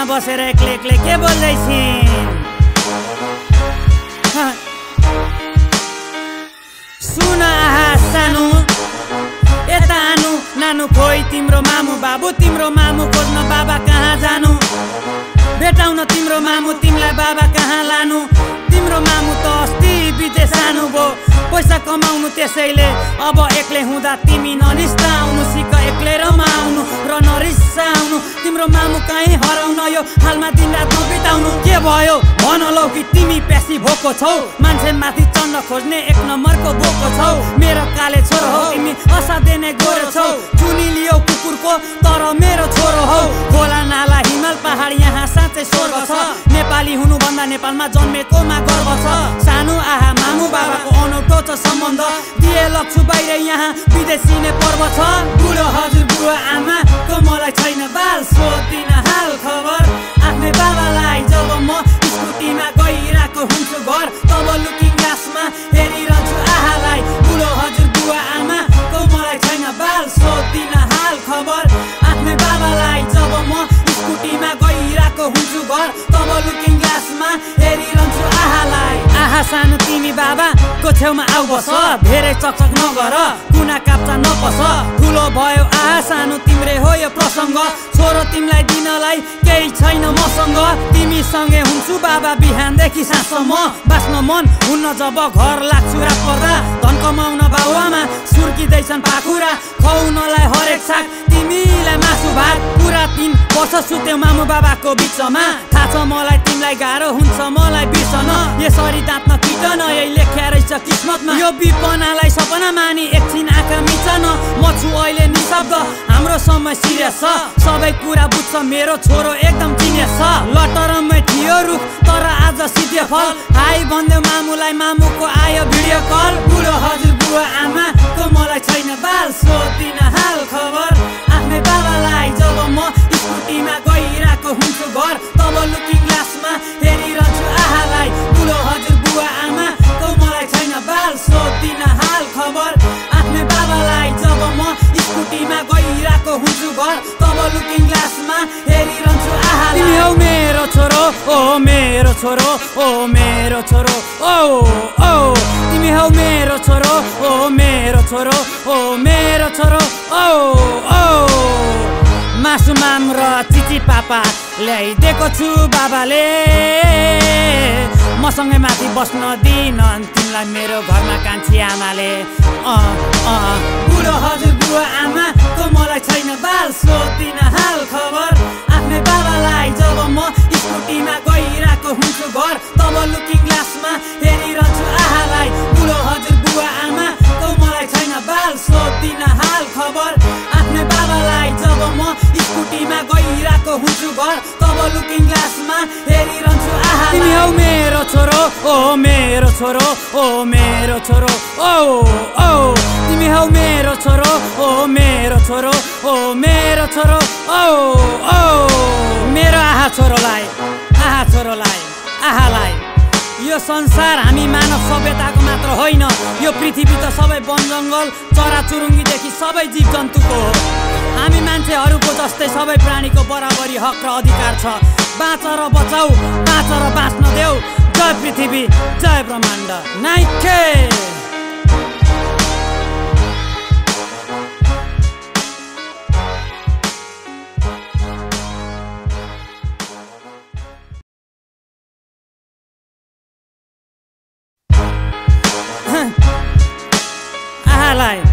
घरमा बसेर एक्लै एक्लै के बोल्दैछिन्? सुन आहा सानो यता आनु नानु खोइ तिम्रो मामु बाबु तिम्रो मामु खोज्न बाबा कहाँ जानु भेटाउन तिम्रो मामु तिमीलाई बाबा कहाँ लानु तिम्रो मामु त अस्ति बिते सानो भो पैसा कमाउनु त्यसैले अब एक्लै हुँदा तिमी नरिसाउनु सिक एक्लै रमाउनु र नरिसाउनु तिम्रो मामु कहीँ हराउन यो हालमा दिनरात नबिताउनु के भयो भन लौ कि तिमी प्यासी भोको छौ मान्छे माथि चढ्न खोज्ने एक नम्बरको बोको छौ मेरो काले छोरो हौ तिमी असाध्यै नै गोरो छौ चुनी लियो कुकुरको तर मेरो छोरो हौ खोला नाला हिमाल पहाड यहाँ साँच्चै स्वर्ग छ नेपाली हुनुभन्दा नेपालमा जन्मेकोमा गर्व छ सानो आहा मामु बाबाको अनौठो छ सम्बन्ध दिए लक्ष्य बाहिर यहाँ विदेशी नै पर्व छ बुढो हजुर बुवा आमा को मलाई छैन बाल सोधिन हाल खबर आफ्नै बाबालाई जब म स्कुटीमा गइरहेको हुन्छु घर तब लुकिङ ग्लासमा हेरिरहन्छु आहालाई बुढो हजुर बुवा आमा को मलाई छैन बाल सोधिन हाल खबर आफ्नै बाबालाई जब म स्कुटीमा गइरहेको हुन्छु घर तब लुकिङ ग्लासमा हेरिरहन्छु आहालाई आहा सानो तिमी बाबा को छेउमा आउ बस धेरै चकचक नगर कुना काप्चा नपस ठुलो भयो आहा सानो तिम्रै हो यो प्रसङ्ग छोरो तिमीलाई दिनलाई केही छैन मसँग तिमीसँगै हुन्छु बाबा बिहानदेखि साँझसम्म बाँच्न मन हुन्न जब घर लाग्छु रात पर्दा धन कमाउन बाउआमा सुर्किँदैछन् पाखुरा खुवाउनलाई हरेक साग तिमीलाई मासु भात पुरा 3 वर्ष सुत्यो मामु बाबाको बिचमा थाहा छ मलाई तिमीलाई गाह्रो हुन्छ मलाई बिर्सन यसरी दाँत्न किटन यही लेख्या रहेछ किस्मतमा यो विपनालाई सपना मानी एकछिन आँखा मिचन म छु अहिले निशब्द हाम्रो समय सिरियस छ सबै कुरा बुझ्छ मेरो छोरो एकदम जिनियस छ लटरमै थियो रुख तर आज सिद्धे फल हाई भन्दै मामुलाई मामुको आयो भिडियो कल बुढो हजुर बुवा आमा को मलाई छैन बाल सोधिन हाल खबर आफ्नै बाबालाई जब म स्कुटीमा गइरहेको हुन्छु घर तब लुकिङ ग्लासमा हेरिरहन्छु आहालाई बुढो हजुर बुवा आमा को मलाई छैन बाल सोधिन हाल खबर आफ्नै बाबालाई जब म स्कुटीमा गइरहेको हुन्छु घर तब लुकिङ ग्लासमा हेरिरहन्छु आहालाई तिमी हौ मेरो छोरो ओ मेरो छोरो ओ मेरो छोरो ओ ओ तिमी हौ मेरो छोरो ओ मेरो छोरो ओ मेरो छोरो ओ ओ मासु माम र चिची पापा ल्याइदिएको छु बाबाले मसँगै माथि बस्न दिनन् तिमीलाई मेरो घरमा कान्छी आमाले बुढो हजुर बुवा आमा को मलाई छैन बाल सोधिन हाल खबर आफ्नै बाबालाई जब म स्कुटीमा गइरहेको हुन्छु घर तब लुकिङ ग्लासमा हेरिरहन्छु आहालाई बुढो हजुर बुवा आमा को मलाई छैन बाल सोधिन हाल खबर आफ्नै बाबालाई जब म स्कुटीमा गइरहेको हुन्छु घर तब लुकिङ ग्लासमा हेरिरहन्छु आहालाई तिमी हौ मेरो छोरो ओ मेरो छोरो ओ मेरो छोरो ओ ओ तिमी हौ मेरो छोरो ओ मेरो छोरो ओ मेरो छोरो ओ ओ मेरो आहा छोरोलाई आहालाई यो संसार हामी मानव सभ्यताको मात्र होइन यो पृथ्वी त सबै वन जङ्गल चराचुरुङ्गीदेखि सबै जीव जन्तुको हो हामी मान्छेहरूको जस्तै सबै प्राणीको बराबरी हक र अधिकार छ बाँच र बचाऊ बाँच र बाँच्न देऊ जय पृथ्वी जय ब्रह्माण्ड नाइके आहालाई